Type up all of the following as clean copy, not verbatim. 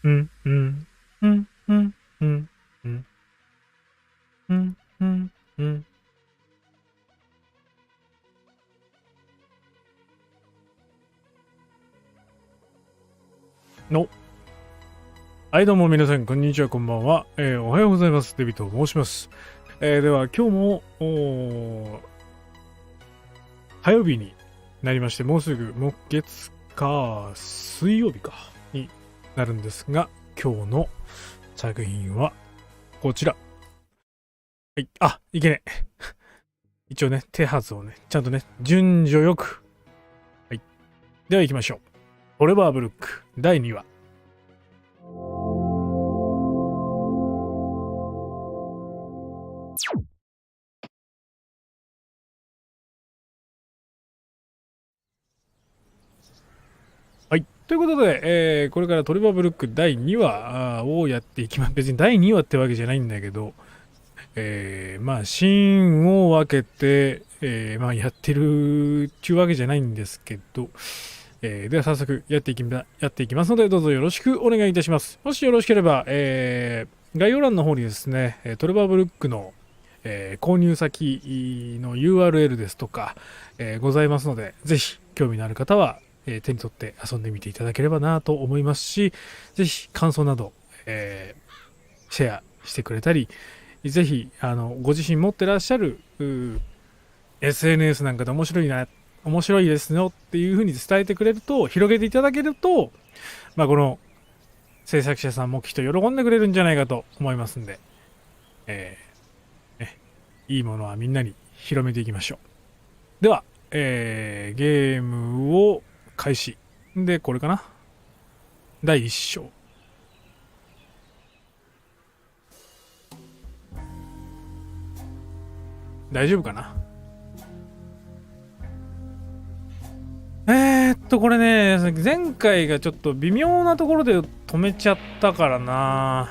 うんうんうんうんうんうんうんうんうんのはいどうも皆さんこんにちはこんばんは、おはようございます。デビと申します。では今日も火曜日になりまして、もうすぐ木月か水曜日かになるんですが、今日の作品はこちら。はい、いけねえ。一応ね、手はずをね、ちゃんとね、順序よく。はい。では行きましょう。トレバーブルック第2話。はい。ということで、これからトレバーブルック第2話をやっていきます。別に第2話ってわけじゃないんだけど、まあ、シーンを分けて、まあ、やってるっていうわけじゃないんですけど、では早速やっていきますので、どうぞよろしくお願いいたします。もしよろしければ、概要欄の方にですね、トレバーブルックの、購入先の URL ですとか、ございますので、ぜひ興味のある方は、手に取って遊んでみていただければなと思いますし、ぜひ感想など、シェアしてくれたり、ぜひご自身持ってらっしゃるSNS なんかで面白いですよっていう風に伝えてくれると、広げていただけると、まあ、この制作者さんもきっと喜んでくれるんじゃないかと思いますんで、いいものはみんなに広めていきましょう。では、ゲームを開始。で、これかな。第1章。大丈夫かな。これね、前回がちょっと微妙なところで止めちゃったからな。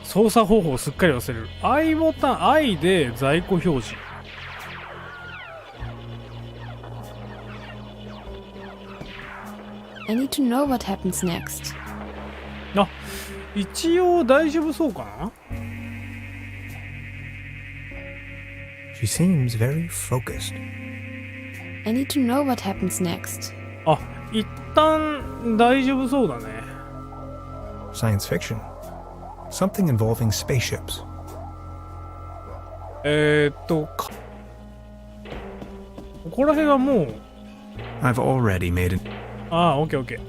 操作方法をすっかり忘れる。I ボタン、I で在庫表示。I need to know what happens next. 一応大丈夫そうかな。 She seems very focused. I need to know what happens next. 一旦大丈夫そうだね。Science fiction. Something involving spaceships. ここら辺はもう。 I've already made it. オッケーオッケー。っ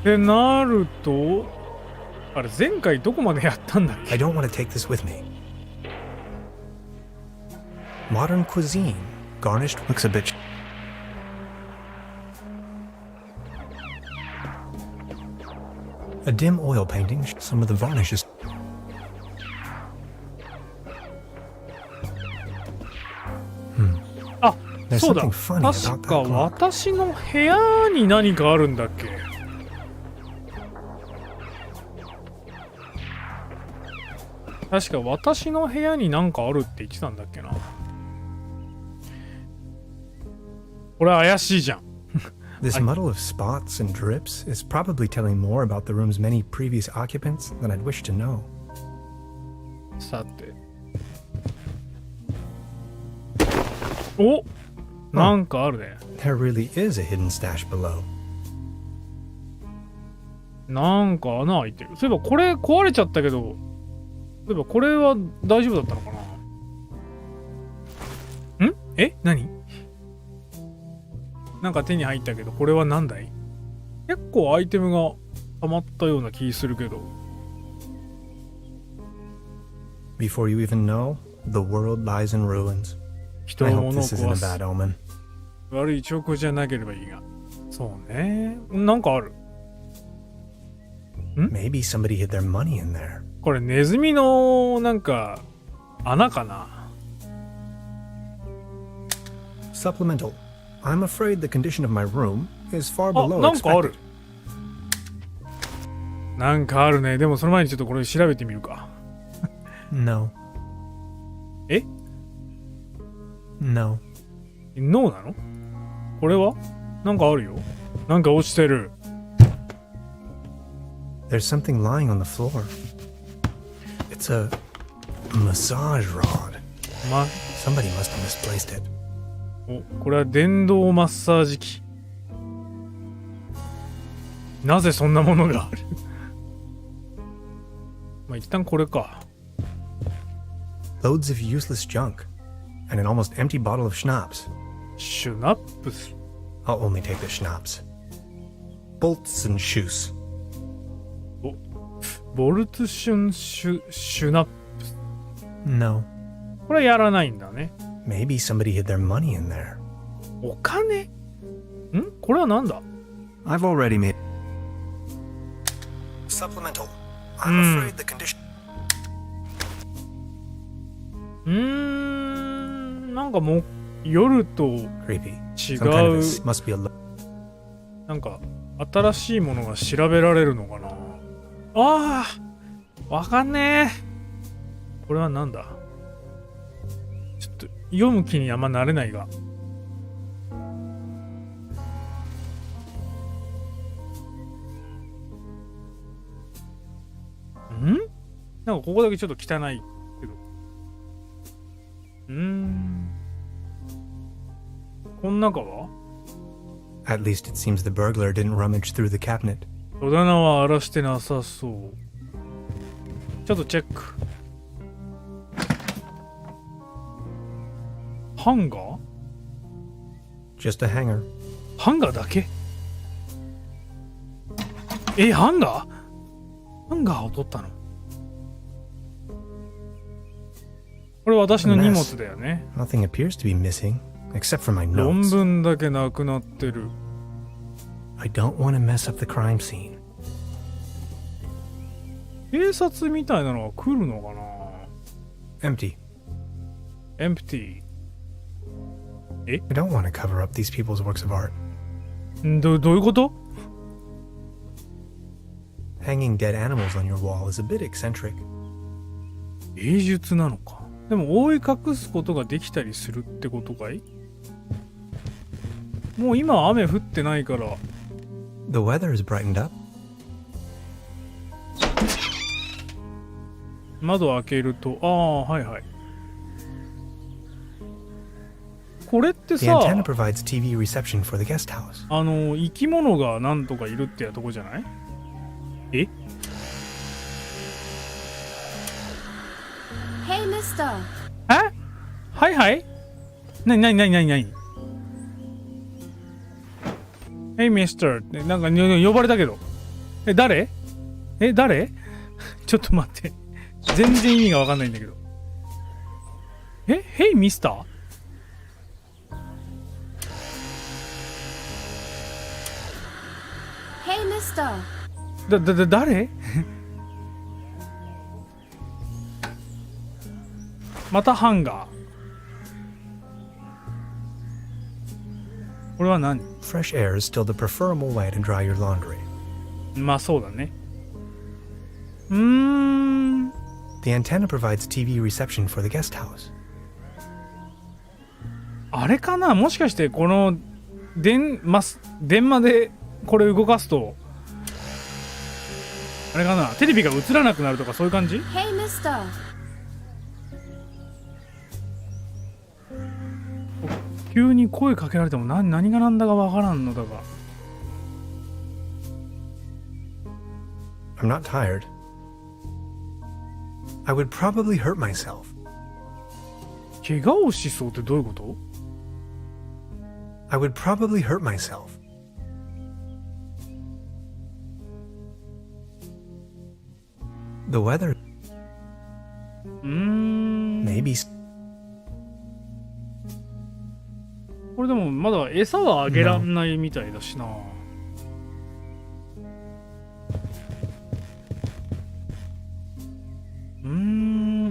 てなると、あれ前回どこまでやったんだっけ。 I don't want to take this with me. Modern cuisine. Garnished looks a bit. A dim oil painting. Some of the varnishes. There's そうだ。 something funny about 確 that か clock. 私の部屋に何かあるんだっけ。確か私の部屋に何かあるって言ってたんだっけな。これ怪しいじゃん。This muddle of spots and drips is probably telling more about the room's many previous occupants than I'd wish to know. さて。お、なんかあるね。There really is a hidden stash below. なんか穴開いてる。そういえばこれ壊れちゃったけど、そういえばこれは大丈夫だったのかな。何？なんか手に入ったけど、これは何だい？結構アイテムが溜まったような気するけど。Before you even know, the world lies in ruins. 人 I の hope ものを this isn't a 壊す。 bad omen. 悪い兆候じゃなければいいが。そうね。なんかある。Maybe somebody hid their money in there. これネズミのなんか穴かな。 Supplemental. I'm afraid the condition of my room is far あ、 below なんかあ expected. る。なんかあるね。でもその前にちょっとこれ調べてみるか。No. え No. ノーなの？これはなんかあるよ。なんか落ちてる。There's something lying on the floor. It's a massage rod. Somebody must have misplaced it. お、これは電動マッサージ機。なぜそんなものがある？まあ一旦これか。Loads of useless junk. And an almost empty bottle of schnapps. シュナップス。I'll only take the schnapps. Bolts and shoes. ボルツシュンシュナップス。 No. これやらないんだね。Maybe somebody hid their money in there. お金？ん？これはなんだ？ I've already made supplemental. I'm afraid the condition. なんかもう夜と違 Creepy. Some kind of う this must be aなんか新しいものが調べられるのかな。ああ、わかんねえ。これはなんだ？ちょっと読む気にあんまなれないが。なんかここだけちょっと汚いけど。この中は？ At least it seems the burglar didn't rummage through the cabinet. 戸棚は荒らしてなさそう。ちょっとチェック。ハンガー？ Just a hanger. ハンガーだけ？ハンガー？ハンガーを取ったの？これ私の荷物だよね。Nothing appears to be missing, except for my 論 notes. 文だけなくなってる。I don't want to mess up the crime scene. 警察みたいなのが来るのかな？ Empty. Empty。I don't want to cover up these people's works of art. どういうこと？ Hanging dead animals on your wall is a bit eccentric. 芸術なのか。でも覆い隠すことができたりするってことかい？もう今は雨降ってないから。 The weather has brightened up. 窓を開けると、はいはい。これって The さ、 antenna provides TV reception for the guest house. 生き物がなんとかいるってやとこじゃない？え？ Hey, mister. はいはいなにHey, mister ってなんか呼ばれたけど。誰ちょっと待って。全然意味がわかんないんだけど。Hey, mister? Hey, mister. 誰またハンガー。これは何？ Fresh air is still the preferable way to dry your laundry. まあそうだね。The antenna provides TV reception for the guest house. あれかな？もしかしてこの電話でこれ動かすとあれかな？テレビが映らなくなるとかそういう感じ？ Hey, mister. 急に声かけられても何がなんだかわからんのだが。 I'm not tired. I would probably hurt myself. 怪我をしそうってどういうこと？ I would probably hurt myself. The weather. Maybe. これでもまだ餌はあげらんないみたいだしな。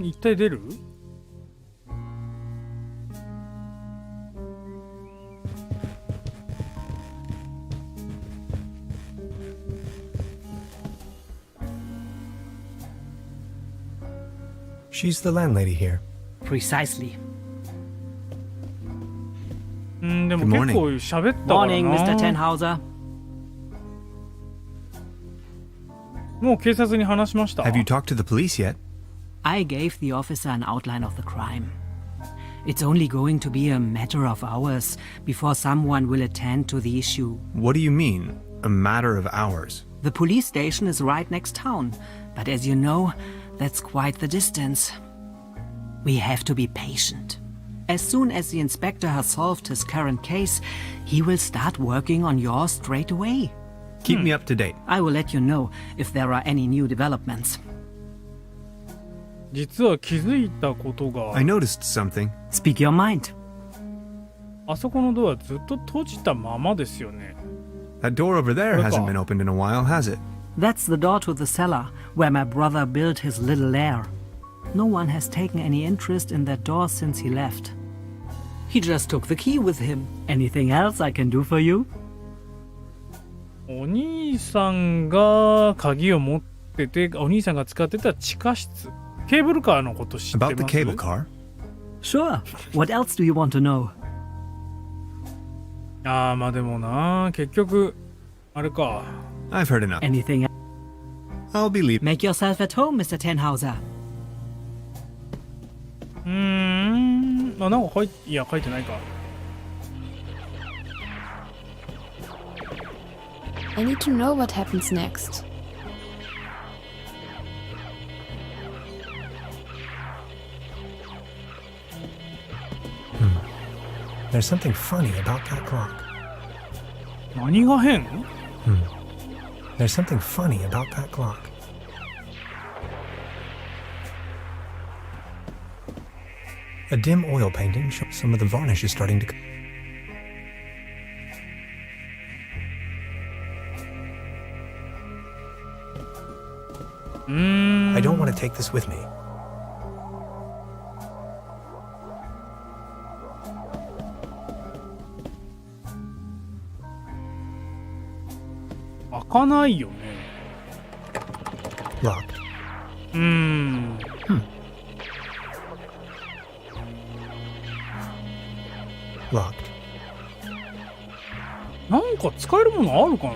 一体出る？ She's the landlady here. Precisely. でも Good 結 morning. 構喋ったから Morning, Mr. な。 Tenhauser. もう警察に話しました。 Have you talked to the police yet? I gave the officer an outline of the crime. It's only going to be a matter of hours before someone will attend to the issue. What do you mean, a matter of hours? The police station is right next town, but as you know, that's quite the distance. We have to be patient. As soon as the inspector has solved his current case, he will start working on yours straight away. Keep me up to date. I will let you know if there are any new developments. 実は気づいたことが I noticed something. Speak your mind. あそこのドアずっと閉じたままですよね。 That door over there Look hasn't off. been opened in a while, has it? That's the door to the cellar, where my brother built his little lair. No one has taken any interest in that door since he left. He just took the key with him. Anything else I can do for you? お兄さんが鍵を持ってて、お兄さんが使ってた地下室。ケーブルカーのこと知ってます？ About the cable car? Sure. What else do you want to know? ああ、まあでもな、結局、あれか。 I've heard enough. Anything else? I'll be leaving. Make yourself at home, Mr. Tenhauser. あ、なんかいや、書いてないか。I need to know what happens next. There's something funny about that clock. 何が変？ There's something funny about that clock. A dim oil painting shows some of the varnish is starting to... I don't want to take this with me. 開かないよね。 Locked. Locked. なんか使えるものあるかな。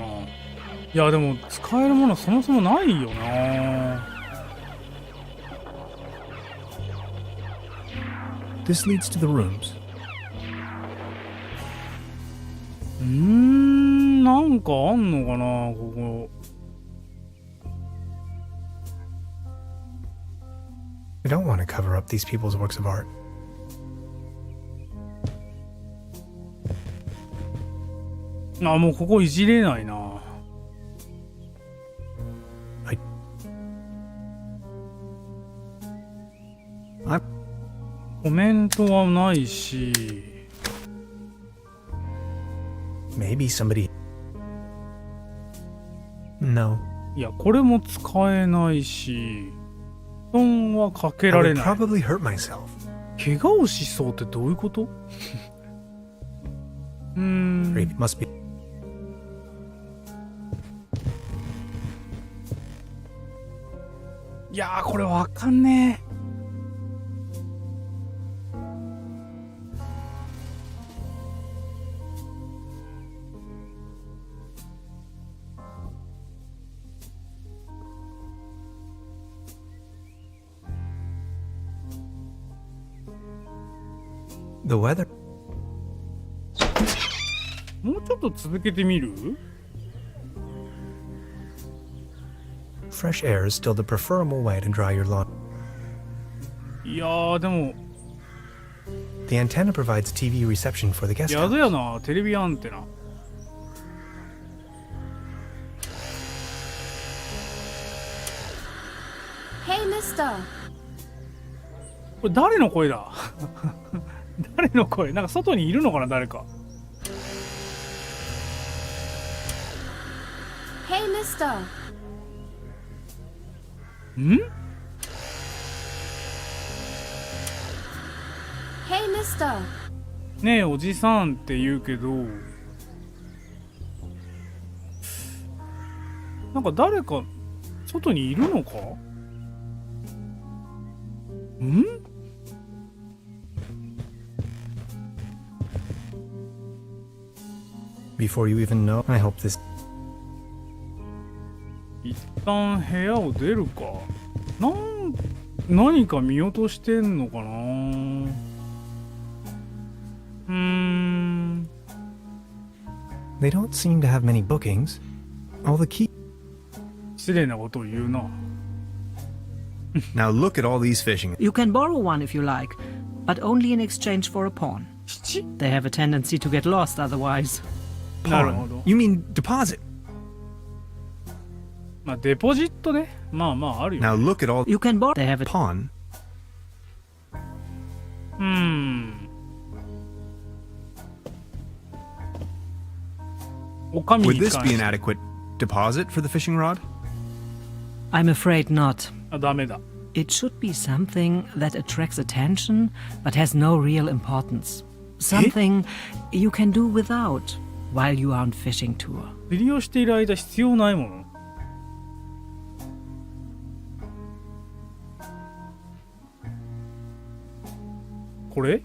いやでも使えるものそもそもないよな。 This leads to the rooms. なんかあんのかなここ。 I don't want to cover up these people's works of art. あ、もうここいじれないな。はい。コメントはないし。 Maybe somebody... No. いや、これも使えないし。布団はかけ I られ would ない。 probably hurt myself. 怪我をしそうってどういうこと？ Great. Must be... いやー、これわかんねえ。The weather... もうちょっと続けてみる？ Fresh air is still the preferable way to dry your lawn. いやー、でも、 The antenna provides TV reception for the guest や house. だよな、テレビアンテナ。Hey, mister! これ誰の声だ？誰の声？なんか外にいるのかな、誰か。 Hey, mister! ん？ Hey, mister! ねえ、おじさんって言うけど、なんか誰か外にいるのか？ん Before you even know, I hope this. 一旦部屋を出るか。何か見落としてんのかな。They don't seem to have many bookings. All the key. 失礼なことを言うな。Now look at all these fishing. You can borrow one if you like, but only in exchange for a pawn. They have a tendency to get lost otherwise. なるほど。 You mean deposit? まあデポジットね。まああるよ。Now look at all You can borrow. They have a pawn. お上 Would に this 関 be し an て adequate deposit for the fishing rod? I'm afraid not. あ、ダメだ。 It should be something that attracts attention but has no real importance. Something you can do without while you are on fishing tour. 釣りをしている間必要ないもの。これ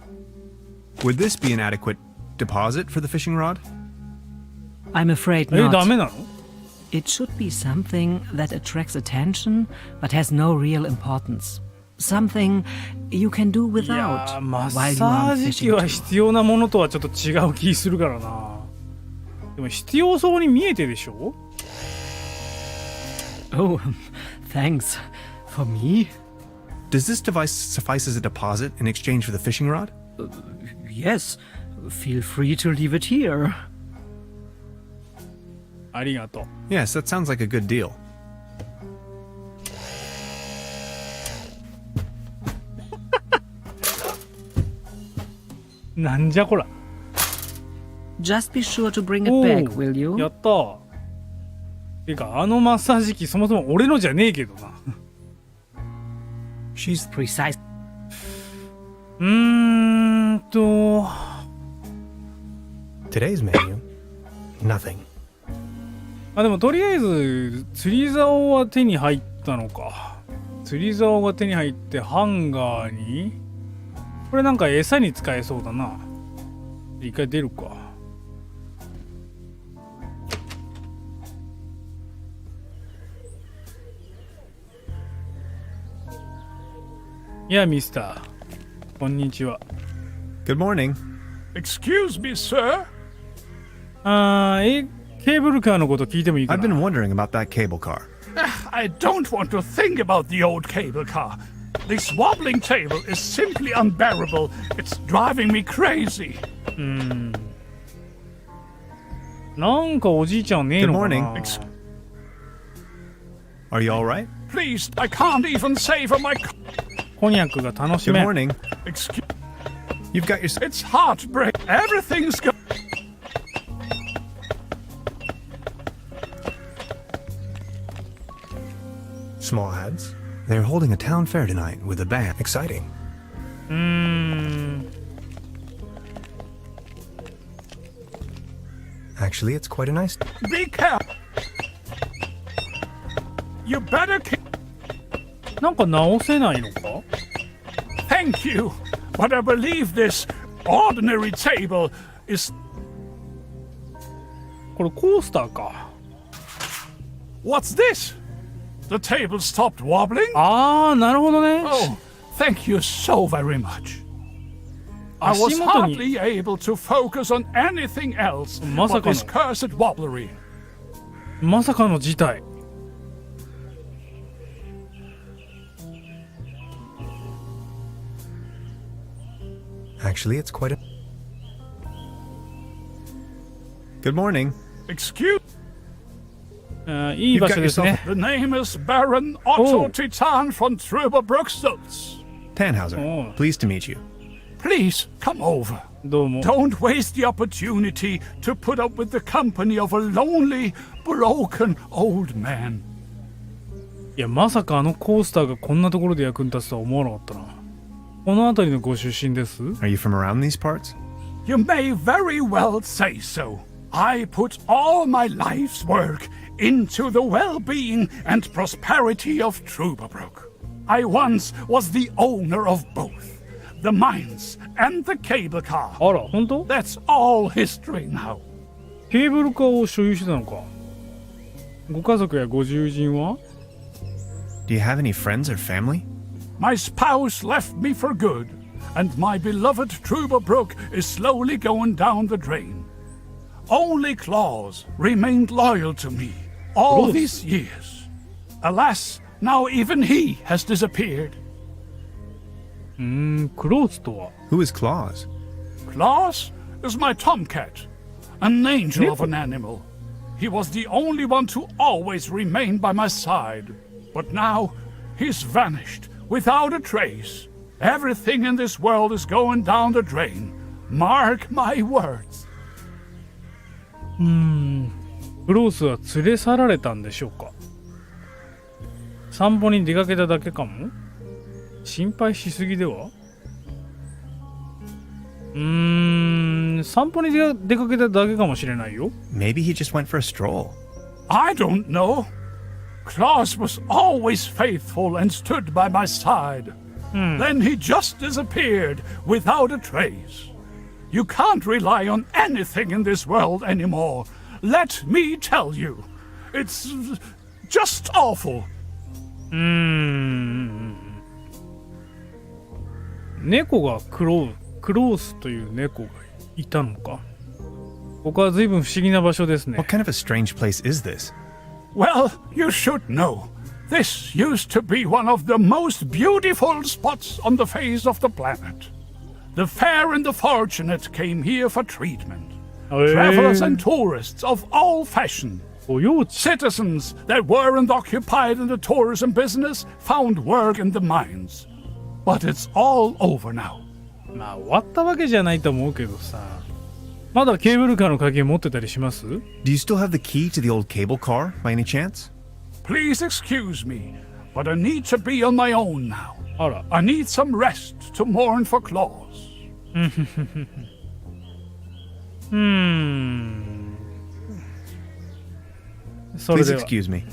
Would this be an adequate deposit for the fishing rod? I'm afraid ダ not. メなの It should be something that attracts attention but has no real importance. Something you can do いや without ー、マッ while you サ are ー on ジ fishing 機は tour. 必要なものとはちょっと違う気するからな。でも必要そうに見えてでしょ Oh, thanks. For me? Does this device suffice as a deposit in exchange for the fishing rod? Yes. Feel free to leave it here. ありがとう。 Yes, that sounds like a good deal. なんじゃこら。 Just be sure to bring it お back, ー will you? やったー。てかあのマッサージ機そもそも俺のじゃねえけどな。 She's Precise. Today's menu. Nothing. あ、でもとりあえず釣り竿は手に入ったのか。釣り竿が手に入ってハンガーにこれなんか餌に使えそうだな。一回出るか。いやミスターこんにちは。 good morning. Excuse me, sir. ケーブルカーのこと聞いてもいいか I've been な。 wondering about that cable car. I don't want to think about the old cable car. This wobbling table is simply unbearable. It's driving me crazy. なんかおじいちゃんねえのかな。 Good morning. Are you all right? Please, I can't even savor my. コニャックが楽し Good め。 morning. Excuse. You've got your. It's heartbreak. Everything's go. Small ads. They're holding a town fair tonight with a band. Exciting. Actually, it's quite a nice. Be careful. You better keep. なんか直せないのか。 Thank you, but I believe this ordinary table is. これコースターか。 What's this? The table stopped wobbling? あー、なるほどね。 Oh, thank you so very much. I was 足元に hardly able to focus on anything else まさ but かの this cursed wobblery. まさかの事態。 Actually, it's quite a. Good morning. Excuse いい場所ですね。 the name is Baron Otto Oh. Titan von Truberbrook Stutz. Tannhauser. Oh. Pleased to meet you. Please come over. どうも。 Don't waste the opportunity to put up with the company of a lonely, broken old man. いや、まさかあのコースターがこんなところで役に立つとは思わなかったな。この辺りのご出身です？ Are you from around these parts? You may very well say so. I put all my life's work into the well-being and prosperity of Truberbrook. I once was the owner of both, the mines and the cable car. あら、本当？ That's all history now. ケーブルカーを所有してたのか。ご家族やご友人は？ Do you have any friends or family? My spouse left me for good, and my beloved Truberbrook is slowly going down the drain. Only Claus remained loyal to me all Claus? these years. Alas, now even he has disappeared. クローズとは？ Who is Claus? Claus is my tomcat, an angel of an animal. He was the only one to always remain by my side. But now, he's vanished, without a trace. Everything in this world is going down the drain. Mark my words. クロースは連れ去られたんでしょうか。散歩に出かけただけかも。心配しすぎでは。散歩に出かけただけかもしれないよ。 Maybe he just went for a stroll. I don't know. Claus was always faithful and stood by my side. Then he just disappeared without a trace. You can't rely on anything in this world anymore. Let me tell you. It's just awful. 猫がクロースという猫がいたのか。ここは随分不思議な場所ですね。 What kind of a strange place is this? Well, you should know. This used to be one of the most beautiful spots on the face of the planet. The fair and the fortunate came here for treatment. Travelers and tourists of all fashion. 保養地。 Citizens that weren't occupied in the tourism business found work in the mines. But it's all over now. まあ終わったわけじゃないと思うけどさ。まだケーブルカーの鍵持ってたりします？ Do you still have the key to the old cable car, by any chance? Please excuse me, but I need to be on my own now. あら。 I need some rest to mourn for Claus. それ Please では excuse me.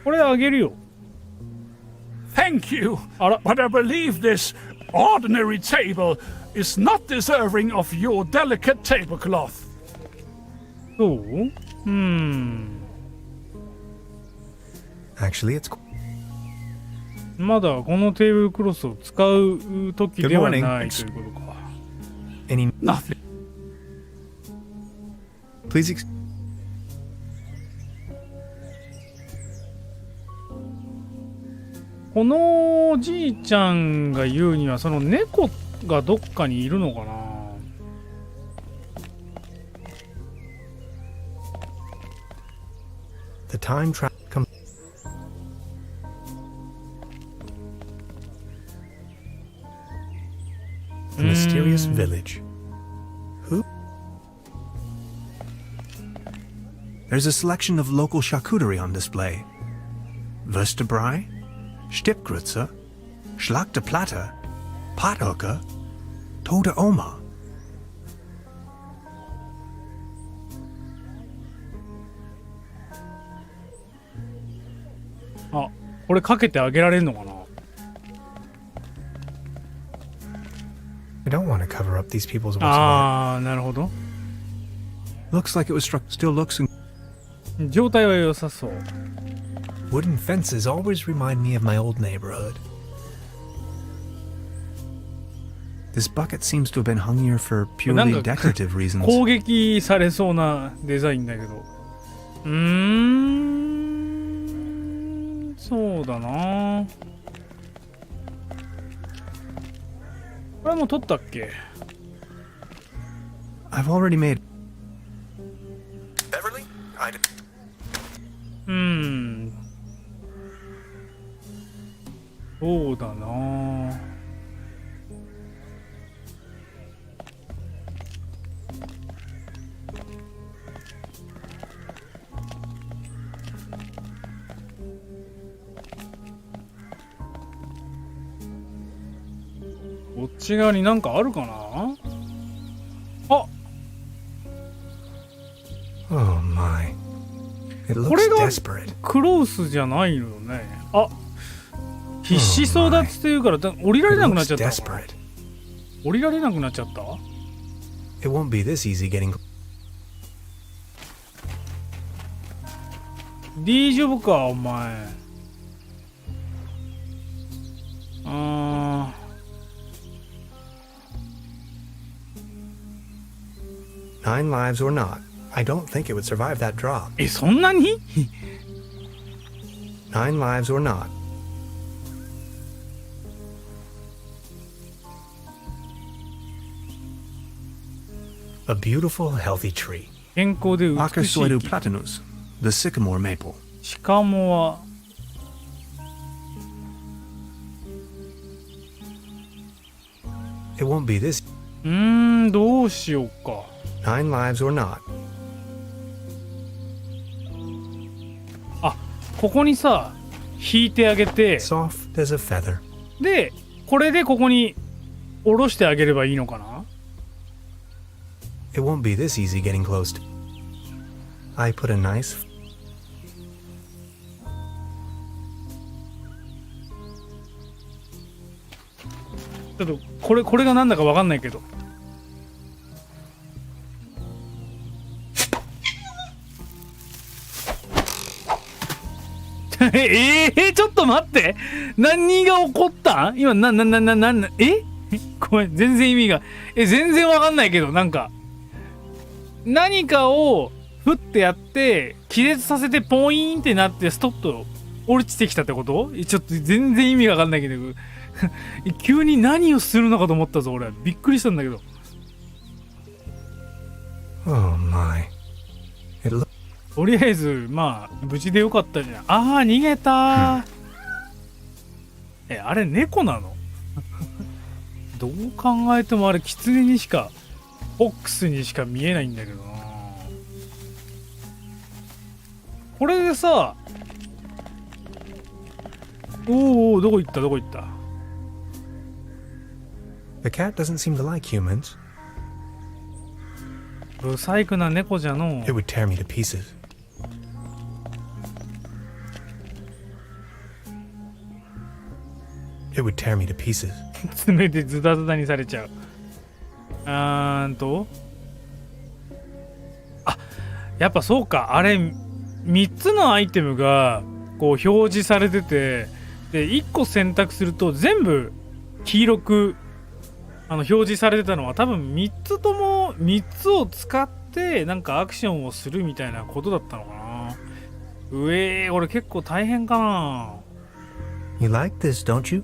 これあげるよ。 Thank you, あら。 but I believe this ordinary table is not deserving of your delicate tablecloth. そう？ Actually, it's. まだこのテーブルクロスを使う時では Good morning. ないということか。 Any. Nothing. Please ex- このおじいちゃんが言うにはその猫がどっかにいるのかな。 The time trap comes. The mysterious village. Who? There's a selection of local charcuterie on display. Würstebrei, Stippgrütze, Schlagte Platte, Pothoeke, Tote Oma. あ、これかけてあげられるのかな。 I don't want to cover up these people's what's ああ、なるほど。 Looks like it was struck. Still looks. 状態は良さそう。 Wooden fences always remind me of my old neighborhood. This bucket seems to have been hung here for なん purely か decorative reasons. 攻撃されそうなデザインだけど。そうだな。これも取ったっけ？ I've already made. Beverly? I did. そうだな。こっち側になんかあるかな。あ、 Oh my. It こ looks れが desperate. クロースじゃないのよね。あ、必死争奪っていうから降りられなくなっちゃったのかな。 Desperate. 降りられなくなっちゃった。 It won't be this easy getting. 大丈夫かお前。9 lives or not, I don't think it would survive that drop. え、そんなに9 lives or not. A beautiful, healthy tree. 健康で美し Arcosoidu い木。 platanus, the sycamore maple. しかもは It won't be this. どうしようか。 9 lives or not. あ、ここにさ引いてあげて、 Soft as a feather. でこれでここに下ろしてあげればいいのかな。 It won't be this easy getting close to. I put a nice. ちょっとこれがなんだかわかんないけど。ちょっと待って、何が起こったん今。ごめん、全然意味が全然わかんないけど、なんか何かをふってやって気絶させてポイーンってなってストッと落ちてきたってこと？ちょっと全然意味がわかんないけど急に何をするのかと思ったぞ俺。びっくりしたんだけど。 Oh my. It looks. とりあえずまあ無事でよかったじゃん。ああ逃げたー。あれ猫なの？どう考えてもあれキツネにしかフォックスにしか見えないんだけどな。これでさ、おどこ行ったどこ行った。 The cat doesn't seem to like humans. ブサイクな猫じゃの。 It would tear me to pieces. It would tear me to pieces. 爪でズタズタにされちゃう。あ、やっぱそうか。あれ3つのアイテムがこう表示されてて、で1個選択すると全部黄色く表示されてたのは多分3つとも3つを使ってなんかアクションをするみたいなことだったのかな。俺結構大変かな。 You like this, don't you?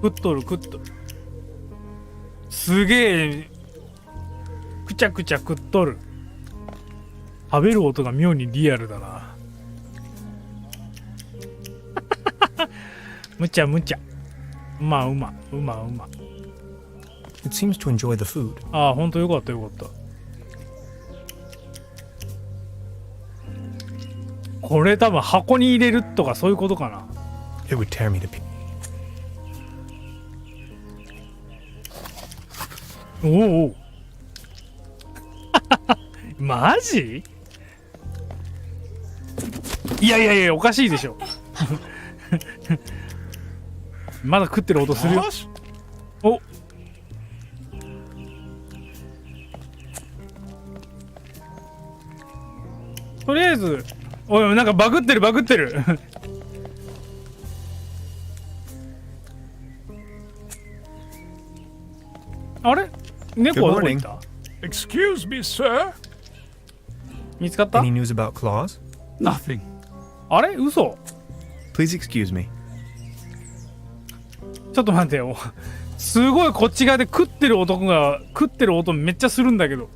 食っとるすげえくちゃくちゃ食っとる。食べる音が妙にリアルだな。むちゃうま It seems to enjoy the food. ああほんとよかった。これ多分箱に入れるとかそういうことかな。 It would tear me to pieces. おマジ？いやおかしいでしょ。まだ食ってる音するよ。おとりあえずおいなんかバグってるあれ猫はどこ行った？ Excuse me, sir. 見つかった？ Any news about claws? Nothing. あれ嘘？ Please excuse me. ちょっと待ってよ。すごいこっち側で食ってる音めっちゃするんだけど。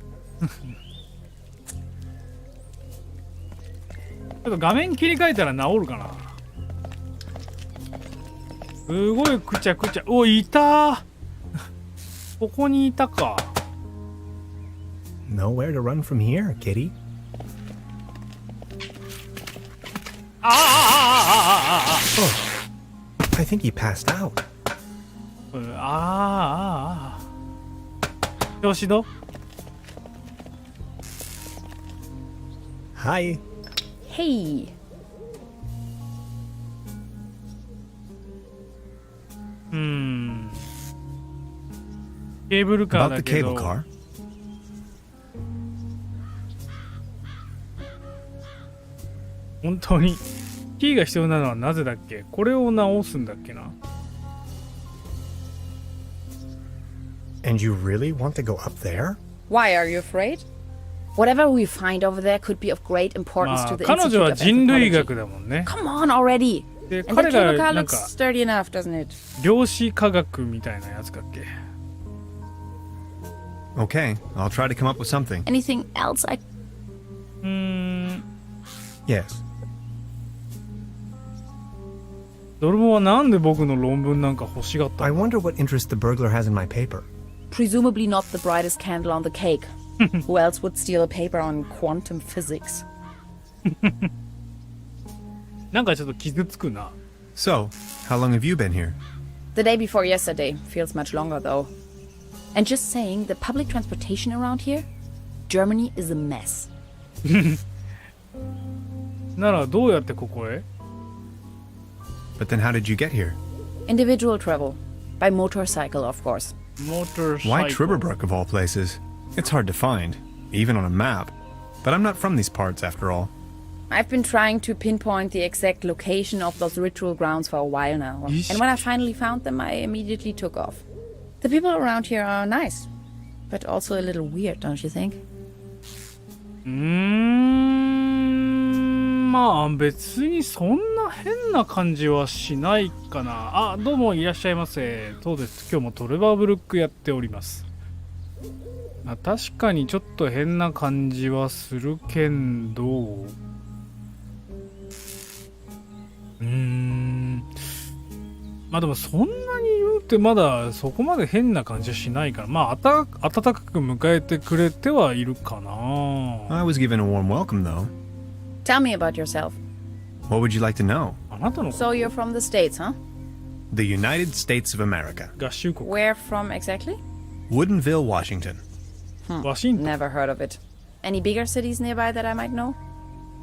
ちょっと画面切り替えたら治るかな。すごいくちゃおいたー。ここにいたか。 Nowhere to run from here, kitty. あ I think think he passed out. 調子どう？ Hi. Hey. ケーブルカー About だ the け cable ど car. 本当にキーが必要なのはなぜだっけ？これを直すんだっけな？ And you really want to go up there? Why are you afraid? Whatever we find over there could be of great importance ま to あ the 彼女 Institute は of 人類 Anthropology. 学だもんね。 Come on already. で And the 彼 cable が car なん looks か sturdy enough, doesn't it? 量子科学みたいなやつかっけ？ Okay, I'll try to come up with something. Anything else I... Yes. ドルモはなんで僕の論文なんか欲しがった I の？ wonder what interest the burglar has in my paper. Presumably not the brightest candle on the cake. Who else would steal a paper on quantum physics? なんかちょっと傷つくな。 So, how long have you been here? The day before yesterday. Feels much longer, though. And just saying, the public transportation around here? Germany is a mess. ならどうやってここへ？ But then how did you get here? Individual travel. By motorcycle, of course. モーターサイクル Why Truberbrook of all places? It's hard to find, even on a map. But I'm not from these parts after all. I've been trying to pinpoint the exact location of those ritual grounds for a while now. Yeesh. And when I finally found them, I immediately took off. The people around here are nice. But also a little weird, don't you think? まあ別にそんな変な感じはしないかな。あ、どうもいらっしゃいませ。そうです。今日もトルバーブルックやっております。あ、確かにちょっと変な感じはするけど、まあでもそんなに言うてまだそこまで変な感じはしないから、まあ暖かく迎えてくれてはいるかな。 I was given a warm welcome, though. Tell me about yourself. What would you like to know? あなたの So you're from the States, huh? The United States of America. 合衆国、 Where from exactly? Woodinville, Washington. ワシントン。 Never heard of it. Any bigger cities nearby that I might know?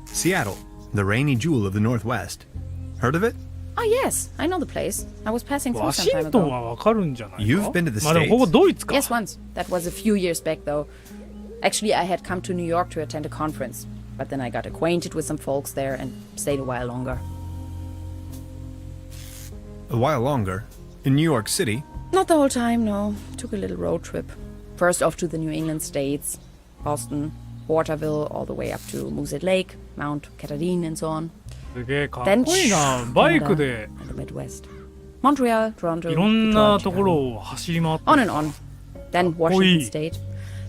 Seattle, the rainy jewel of the Northwest. Heard of it? Oh, yes. I know the place. I was passing through ワ some シ time ントン ago. はわかるんじゃないか。 You've been to the まあでもここ States? ドイツか。 Yes, once. That was a few years back, though. Actually, I had come to New York to attend a conference. But then I got acquainted with some folks there and stayed a while longer. A while longer. In New York City? Not the whole time, no. Took a little road trip. First off to the New England states. Boston, Waterville, all the way up to Moosehead Lake, Mount Catherine, and so on. すげえかっ Then こいいな。バイクで in the Midwest. Montreal, Toronto, いろんな Detroit, ところを走り回って on and on. Then Washington Oi. State.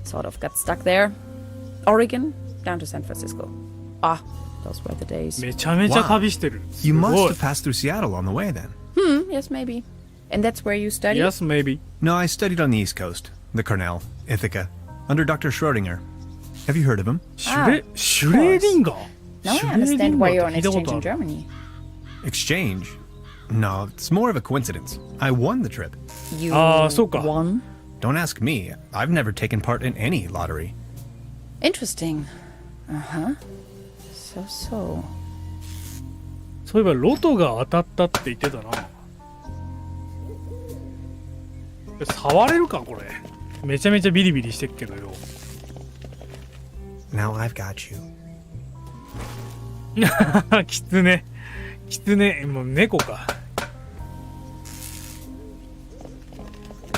Sort of got stuck there. Oregon, down to San Francisco. Ah, those were the days. めちゃめちゃ旅してる。 You す must ごい have。passed through Seattle on the way then. Yes, maybe. And that's where you studied? Yes, maybe. No, I studied on the East Coast. The Cornell, Ithaca, under Dr. Schrodinger. Have you heard of him? シュレーディンガー Now シ I ュレーディ understand ンガ why ー you're っ on て聞いたこ exchange とあ in る。 Germany. Exchange? No, it's more of a coincidence. I won the trip. Youそうか。 won? Don't ask me. I've never taken part in any lottery. Interesting. Uh-huh. So. そういえばロトが当たったって言ってたな。触れるかこれ。めちゃめちゃビリビリしてっけどよ。 Now I've got you. キツネ。キツネ、もう猫か。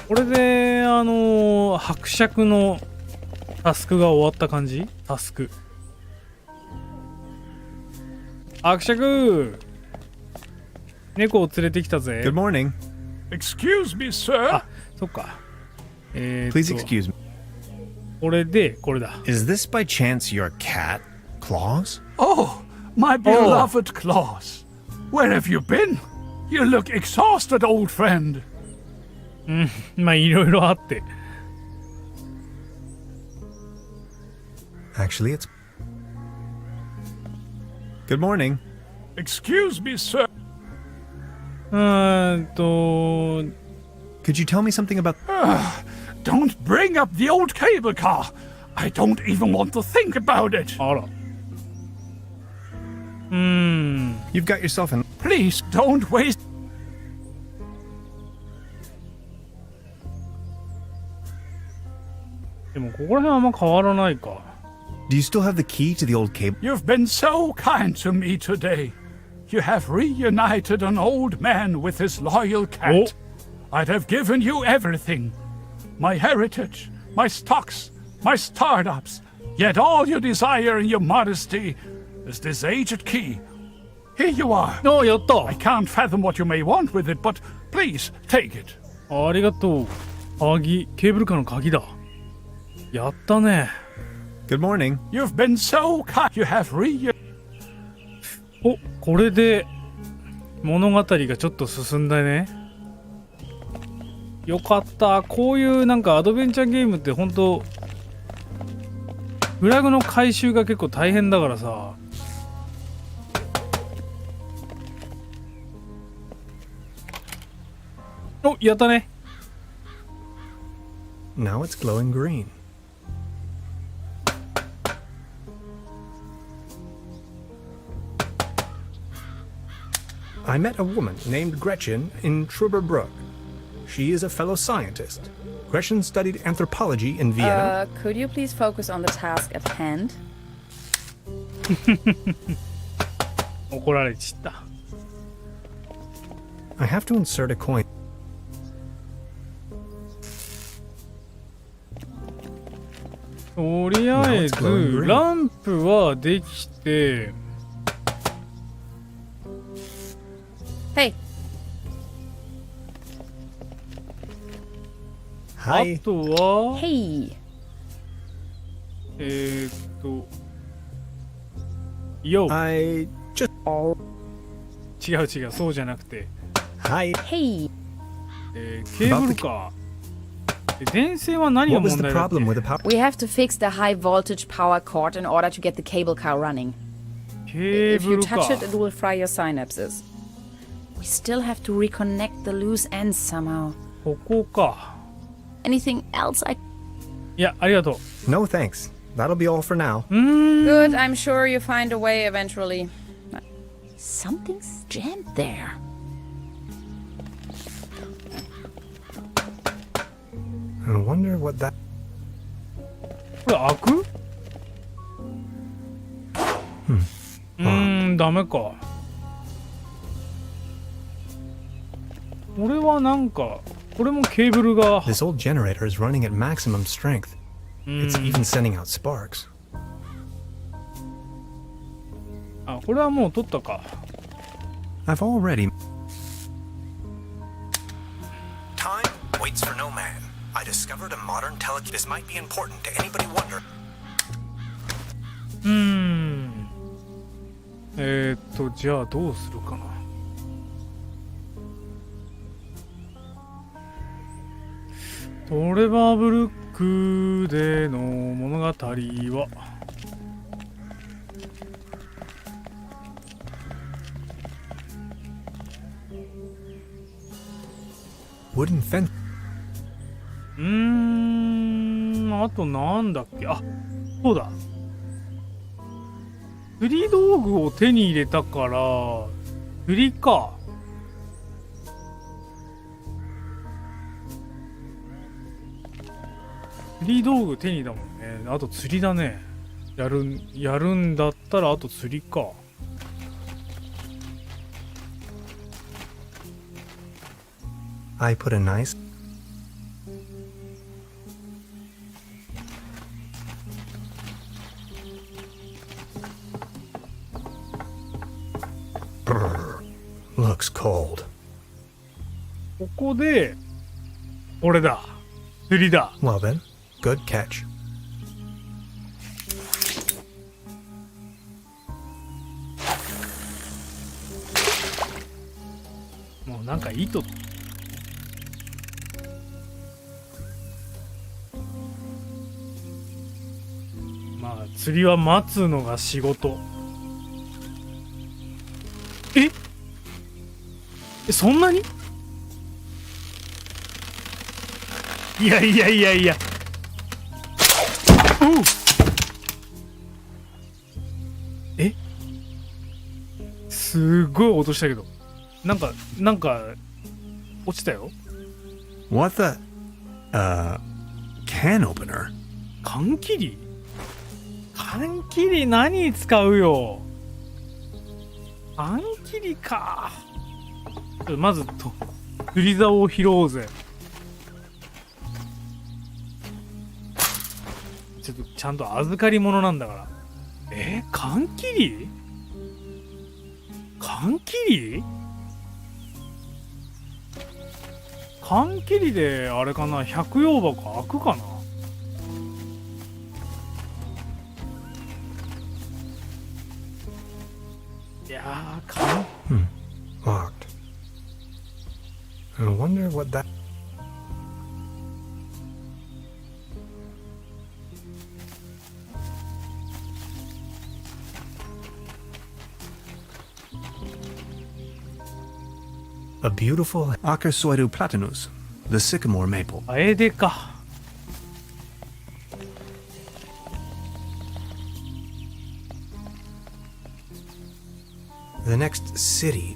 これで、伯爵のタスクが終わった感じ？タスク。伯爵！猫を連れてきたぜ。 Good morning. Excuse me, sir. あ、そっか。Please excuse me. これで、これだ。 Is this by chance your cat, Claus? Oh, my beloved Claus. Where have you been? You look exhausted, old friend. まあ、いろいろあって。 Actually, it's Good morning. Excuse me, sir. Could you tell me something about... Don't bring up the old cable car. I don't even want to think about it. あら。You've got yourself an... Please don't waste. でもここら辺はあんま変わらないか。Do you still have the key to the old cable? You've been so kind to me today. You have reunited an old man with his loyal cat. I'd have given you everything. My heritage, my stocks, my startups. Yet all you desire in your modesty is this aged key. Here you are. あ、やった。 I can't fathom what you may want with it, but please take it. ありがとう。鍵、ケーブルカーの鍵だ。やったね。Good morning. You've been so kind. You haveお、これで物語がちょっと進んだね。よかった。こういうなんかアドベンチャーゲームって本当フラグの回収が結構大変だからさ。お、やったね。Now it's glowing green. I met a woman named Gretchen in Truberbrook. She is a fellow scientist. Gretchen studied anthropology in Vienna. Could you please focus on the task at hand? 怒られちった。 I have to insert a coin. とりあえずランプはできて。Hey, あ Hi. とは hey. よ。 I just... 違う違う、そうじゃなくて、 Hi. Hey. ケーブルカー。電線は何が What was 問 the 題だっけ problem with the power? We have to fix the high voltage power cord in order to get the cable car running. ケー If ブ you ルカ touch it, it ー。 will fry your synapses. We still have to reconnect the loose ends somehow. ここか。 Anything else I... いや、ありがとう。 No thanks. That'll be all for now. Good, I'm sure you find a way eventually. Something's jammed there. I wonder what that... これ開く？ダメか。これはなんか、これもケーブルが。 This old generator is running at maximum strength. It's even sending out sparks. あ、これはもう取ったか。 I've already... Time waits for no man. I discovered a modern telekinesis. This might be important to anybody wonder. じゃあどうするかな。トレバーブルックでの物語は、 Wooden fence. あとなんだっけ。あ、そうだ。釣り道具を手に入れたから釣りか。釣り道具手に入れたもんね。あと釣りだね。やるんだったらあと釣りか。 I put a nice... Brr. Looks cold. ここでこれだ。釣りだ。 Well then, good catch. もうなんか糸。まあ釣りは待つのが仕事。そんなに？いやいやいやいや。え？すごい音したけど。なんか落ちたよ。What the? Can opener? 缶切り？缶切り何に使うよ。缶切りか。まずと釣り竿を拾おうぜ。ちょっとちゃんと預かり物なんだから。缶切り？缶切り？缶切りであれかな、百葉箱開くかな。いやー、缶。Locked. I wonder what that. A beautiful. Acersoidu platanus, the sycamore maple. カエデか。The next city.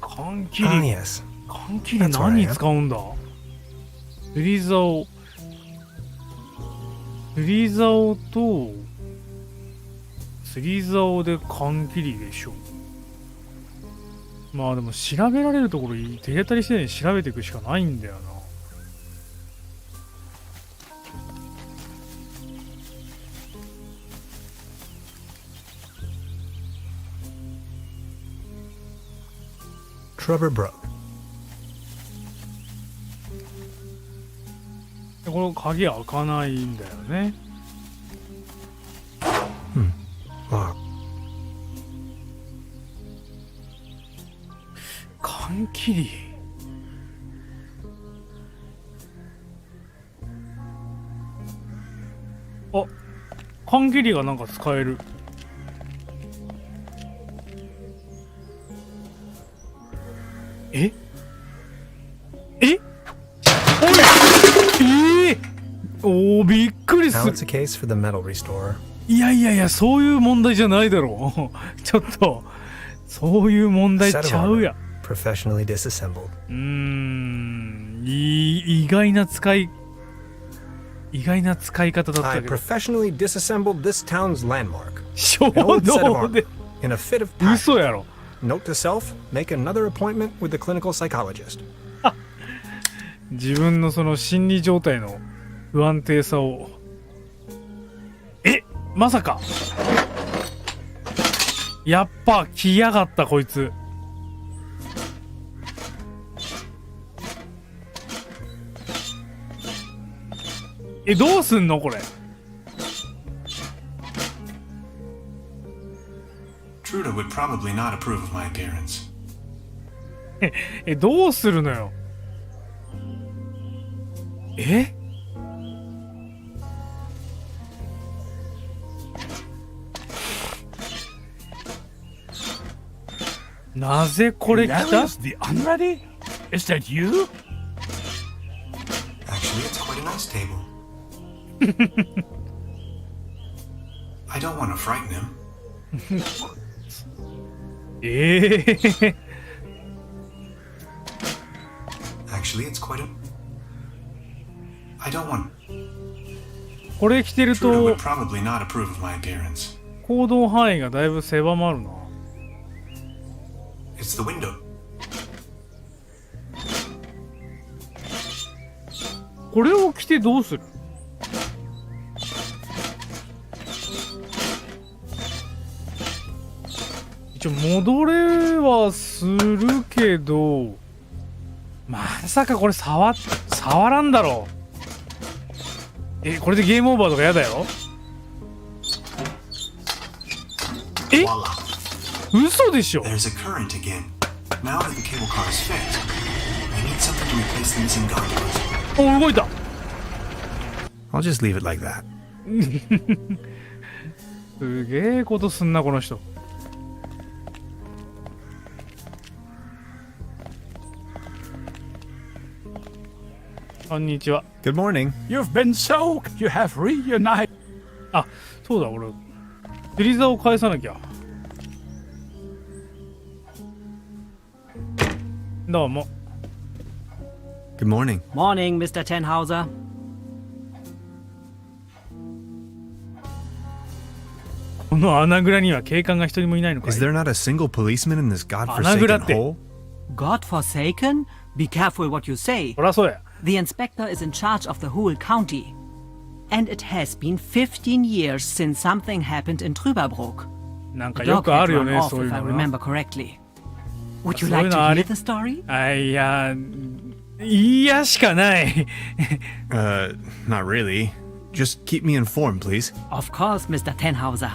缶切 Ah, り。 yes. 缶切り何に使うんだ？釣り竿。釣り竿と釣り竿で缶切りでしょ。まあでも調べられるところ手当たり次第に調べていくしかないんだよな。Truberbrook. この鍵開かないんだよね。Locked. 缶切り。あ、缶切りがなんか使える。え？おー、びっくりす Now る。 it's a case for the metal restorer. いやいやいや、そういう問題じゃないだろう。ちょっと、そういう問題ち Set of ゃうや。 armor, professionally disassembled. 意外な使い方だった I けど。 professionally disassembled this town's landmark. 衝 An old set of 動で armor. In a fit of passion. 嘘やろ。 Note to self: make another appointment with the clinical psychologist. 自分のその心理状態の不安定さを。まさか。やっぱ来やがったこいつ。どうすんのこれ。 Truda would probably not approve of my appearance. どうするのよ。なぜこれ来た？ Darius the Unready? Is that you? Actually, it's quite a nice table. I don't want to frighten him. Actually, it's quite a. I don't want. これ着てる Truda と would probably not approve of my appearance. 行動範囲がだいぶ狭まるな。 It's the window. これを着てどうする？一応戻れはするけど、まさかこれ触らんだろう。これでゲームオーバーとかやだよ。嘘でしょ。 There's a current again. Now that the cable car is fixed, I need something to replace the missing gondolas. お、動いた。 I'll just leave it like that. すげえことすんなこの人。こんにちは。 Good morning. You've been soaked. You have reunited. あ、そうだ、俺釣り竿を返さなきゃ。どうも。 Good morning. Morning, Mr. Tenhauser. この穴蔵には警官が一人もいないのかい。 Is there not a single policeman in this godforsaken Anagrate. hole? God-forsaken? Be careful what you say. そらそうや。 The inspector is in charge of the whole county. And it has been 15 years since something happened in Truberbrook. なんか The よ dog くあ had るよ run ね、 off, そういう if I のな。 remember correctly. Would you そういう like の to あり hear the story? あ、いや、嫌しかない。Not really. Just keep me informed, please. Of course, Mr. Tenhauser.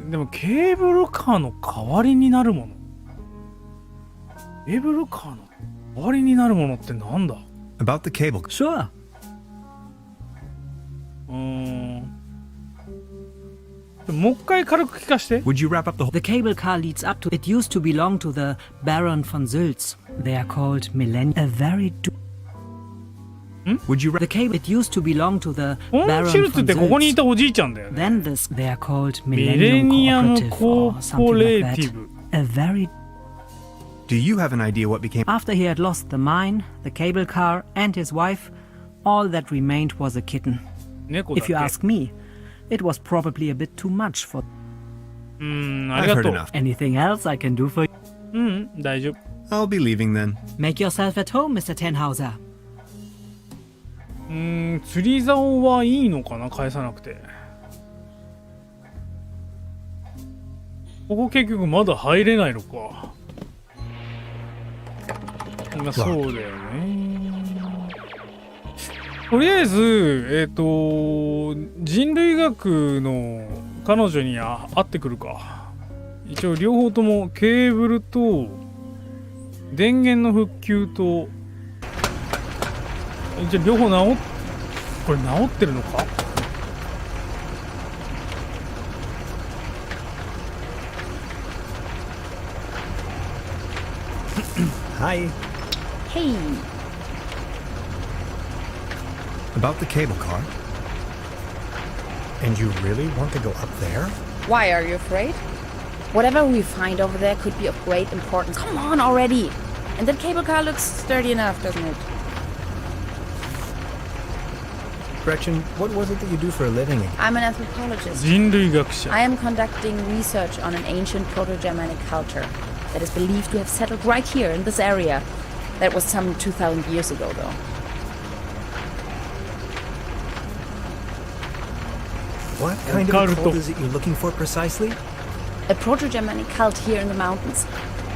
でもケーブルカーの代わりになるもの。ケーブルカーの代わりになるものってなんだ。 About the cable. Sure. もう一回軽く聞かして。 Would you wrap up the whole... The cable car leads up to. It used to belong to the Baron von Sülz. They are called millennium. A very. Would you The cable. It used to belong to the フォン Baron シルツっ von てここにい Sülz. たおじいちゃんだよね。 Then this. They are called ミレ Millennium ニアム Cooperative コ or ー something ポレ like ーティ that. ブ。 A very. Do you have an idea what became... After he had lost the mine, the cable car, and his wife, all that remained was a kitten. 猫だ If け。 you ask me, it was probably a bit too much for. あり I've が heard とう。 enough. Anything else I can do for you? 大丈夫。 I'll be leaving then. Make yourself at home, Mr. Tenhauser. 釣り竿はいいのかな、返さなくて。ここ結局まだ入れないのか。まあそうだよね。とりあえず人類学の彼女に会ってくるか。一応両方ともケーブルと電源の復旧とじゃあ両方これ治ってるのか。Hi. Hey, About the cable car. And you really want to go up there? why are you afraid? Whatever we find over there could be of great importance. Come on already! And that cable car looks sturdy enough, doesn't it? Gretchen, what was it that you do for a living again? I'm an anthropologist. 人類学者。 I am conducting research on an ancient Proto-Germanic culture that is believed to have settled right here in this area. That was some 2,000 years ago, though. What kind of a cult is it you're looking for precisely? A Proto-Germanic cult here in the mountains.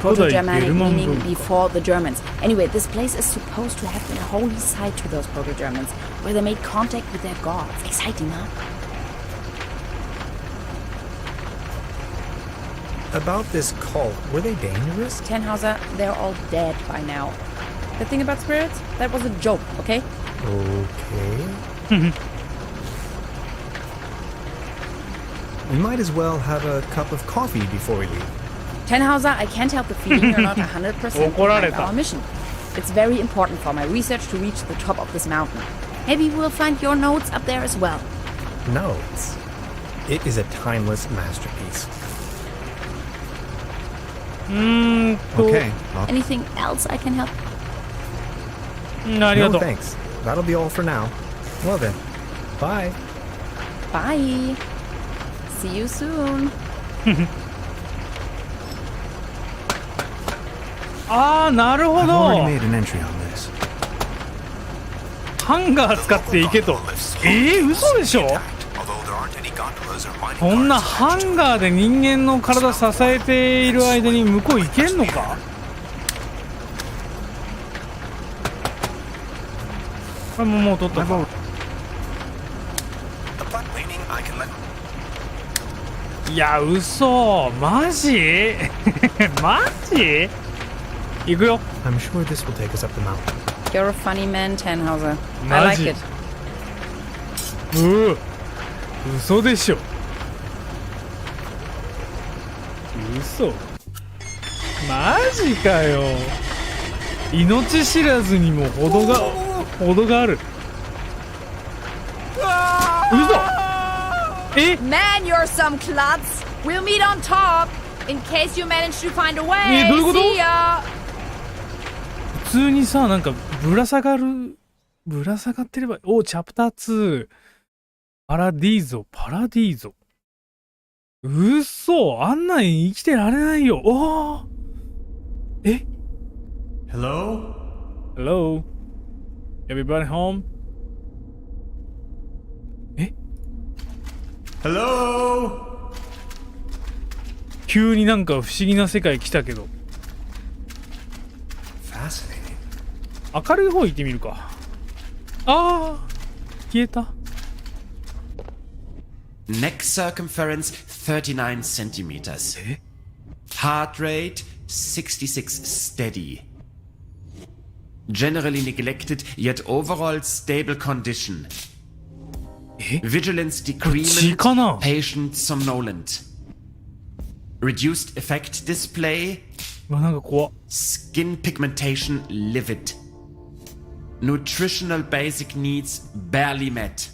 Proto-Germanic German meaning Volk. before the Germans. Anyway, this place is supposed to have been a holy site to those Proto-Germans, where they made contact with their gods. Exciting, huh? About this cult, were they dangerous? Tenhauser, they're all dead by now. The thing about spirits, that was a joke, okay? Okay. We might as well have a cup of coffee before we leave. Tenhauser, I can't help the feeling you're not 100% behind 怒られた。 our mission. It's very important for my research to reach the top of this mountain. Maybe we'll find your notes up there as well. Notes. It is a timeless masterpiece. Okay. Well, Anything else I can help? ありがと No う。 thanks. That'll be all for now. Well then, bye. Bye. See you soon. ああ、なるほ I've ど。 already made an entry on this. ハンガー使っていけと。嘘でしょ。 Although there aren't any gondolas or mining こんな cars ハンガーで人間の体支えている間に向こう行けんのか。これももう取った I've か。 already... The butt leaning I can let いや、嘘。マジマジ行くよ。 I'm sure this will take us up the mountain. You're a funny man, Tenhauser. I like Magic. it. 嘘でしょ。嘘。マジかよ。命知らずにも程がある。嘘。え Man, you're some klutz. We'll meet on top in case you manage to find a way. どういうこと？ See ya. 普通にさ、なんかぶら下がってれば、チャプター2、パラディーゾ。嘘、あんなん生きてられないよ。え Hello? Hello? Everybody home? え Hello? 急になんか不思議な世界来たけど。Fascinating. 明るい方行ってみるか。消えた。Neck circumference 39 centimeters. Heart rate 66 steady. Generally neglected, yet overall stable condition. Vigilance 血かな？ decrement, patient somnolent. Reduced effect display, うわ、なんか怖っ。 skin pigmentation livid. Nutritional basic needs barely met.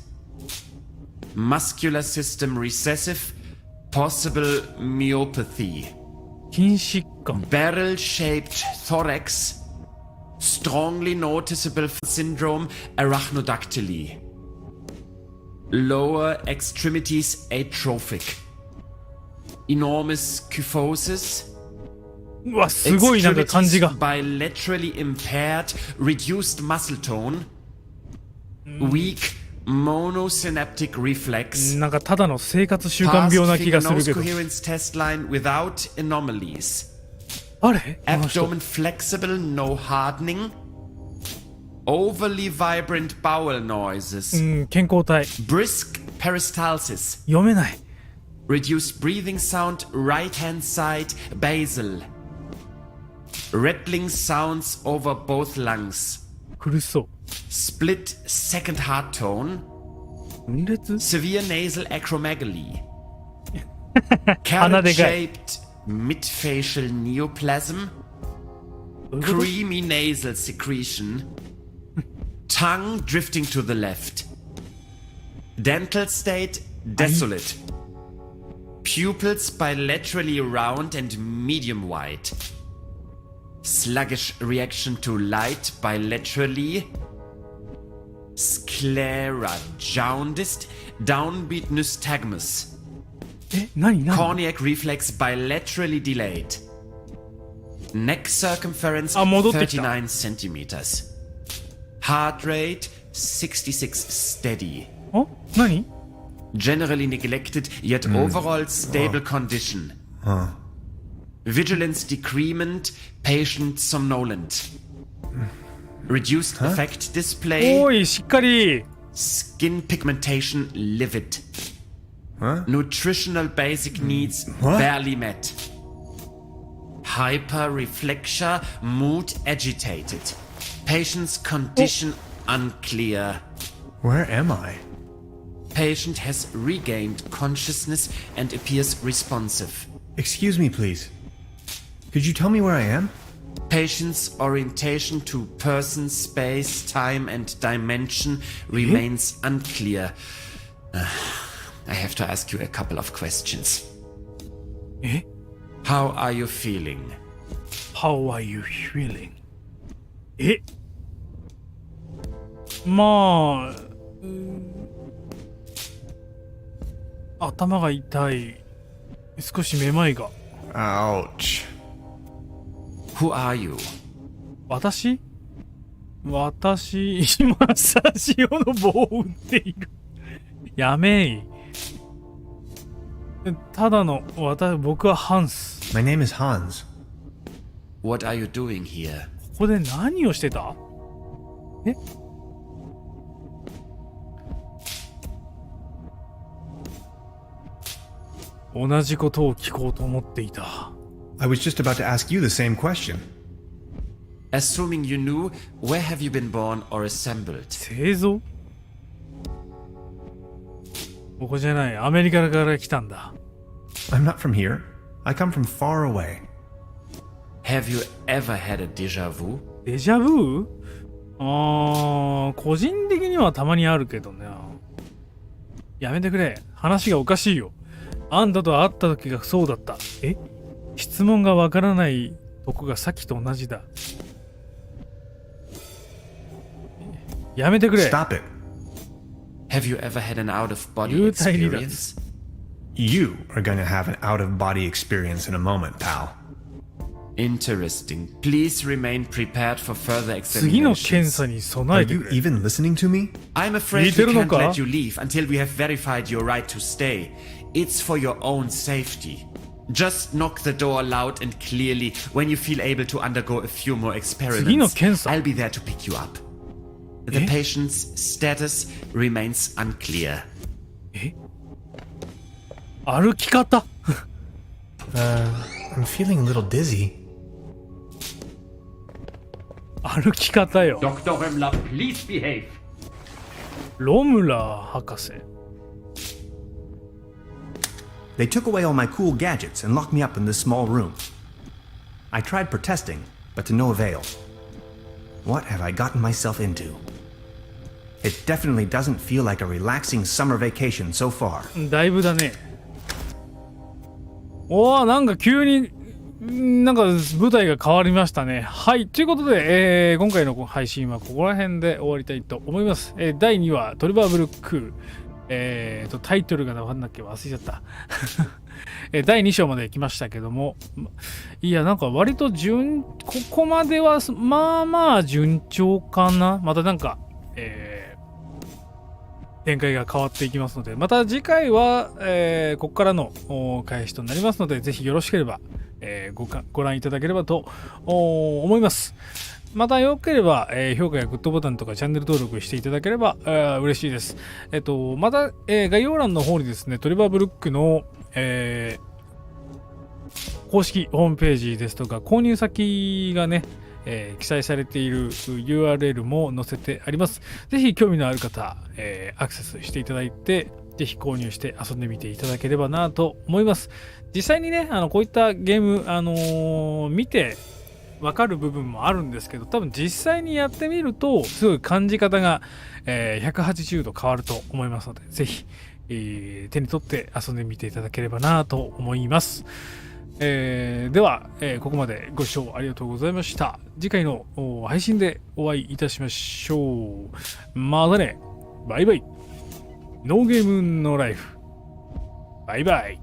Muscular system recessive, possible myopathy. 筋疾患。 Barrel-shaped thorax, strongly noticeable syndrome arachnodactyly. Lower extremities atrophic. Enormous kyphosis. うわ、すごいなんか感じが。 Bilaterally impaired, reduced muscle tone. Weak monosynaptic reflex. なんかただの生活習慣病な気がするけど。 Past finger nose coherence test line without anomalies. あれ？この人 Abdomen flexible, no hardening. Overly vibrant bowel noises. 健康体。 Brisk peristalsis. 読めない。 Reduced breathing sound, right hand side, basal. Rattling sounds over both lungs. 苦しそう。 Split second heart tone. 分裂？ Severe nasal acromegaly. 鼻でかい。 Carrot-shaped midfacial neoplasm. Creamy nasal secretion. Tongue drifting to the left. Dental state desolate. Pupils bilaterally round and medium wide. Sluggish reaction to light bilaterally. Sclera jaundiced. Downbeat nystagmus. 何 Corneac reflex bilaterally delayed. Neck circumference 戻ってきた。 39 centimeters. Heart rate 66 steady. 何 Generally neglected, yet overall stable condition. Vigilance decrement, patient somnolent. Reduced effect display, おい、しっかり。 skin pigmentation livid. Nutritional basic needs barely met. Hyperreflexia, mood agitated. Patient's condition unclear. Where am I? Patient has regained consciousness and appears responsive. Excuse me, please. Could you tell me where I am? Patient's orientation to person, space, time, and dimension remains unclear. I have to ask you a couple of questions. え How are you feeling? How are you feeling? えまあ、頭が痛い。少しめまいが。 Ouch. Who are you? 私、今、さ塩の棒を打っている。やめい。ただの、僕はハンス。 My name is Hans. What are you doing here? ここで何をしてた？え？同じことを聞こうと思っていた。I was just about to ask you the same question. Assuming you knew, where have you been born or assembled? 製造？ここじゃない。アメリカから来たんだ。I'm not from here. I come from far away. Have you ever had a déjà vu? デジャブ？個人的にはたまにあるけどね。やめてくれ。話がおかしいよ。あんたと会った時がそうだった。質問がわからないとこがさっきと同じだ。やめてくれ。 Stop it. Have you ever had an out-of-body 幽体離脱。 experience? You are going to have an out-of-body experience in a moment, pal. Interesting. Please remain prepared for further 次の検 examinations. 査に備 Are えて you くれ。 even listening to me? I'm afraid we 似てるのか？ can't let you leave until we have verified your right to stay. It's for your own safety. Just knock the door loud and clearly when you feel able to undergo a few more 次の experiments. 検査。 I'll be there to pick you up. The patient's status remains unclear. 歩き方。 I'm feeling a little dizzy. 歩き方よ。 Dr. Römmler, please behave. ロムラー博士。 They took away all my cool gadgets and locked me up in this small room. I tried protesting, but to no avail. What have I gotten myself into? It definitely doesn't feel like a relaxing summer vacation so far. だいぶだね。なんか急になんか舞台が変わりましたね。はい。ということで、今回の配信はここら辺で終わりたいと思います。第2話、トルバーブルック。タイトルがなんだっけ忘れちゃった。第2章まで来ましたけども。いや、なんか割とここまでは、まあまあ順調かな。またなんか、展開が変わっていきますので、また次回は、ここからの開始となりますので、ぜひよろしければ、ご覧いただければと思います。またよければ、評価やグッドボタンとかチャンネル登録していただければ嬉しいです。また、概要欄の方にですね、トリバーブルックの、公式ホームページですとか、購入先がね、記載されている URL も載せてあります。ぜひ興味のある方、アクセスしていただいて、ぜひ購入して遊んでみていただければなと思います。実際にね、こういったゲーム、見て分かる部分もあるんですけど、多分実際にやってみると、すごい感じ方が、180度変わると思いますので、ぜひ、手に取って遊んでみていただければなと思います。では、ここまでご視聴ありがとうございました。次回の配信でお会いいたしましょう。またね。バイバイ。ノーゲームのライフ。バイバイ。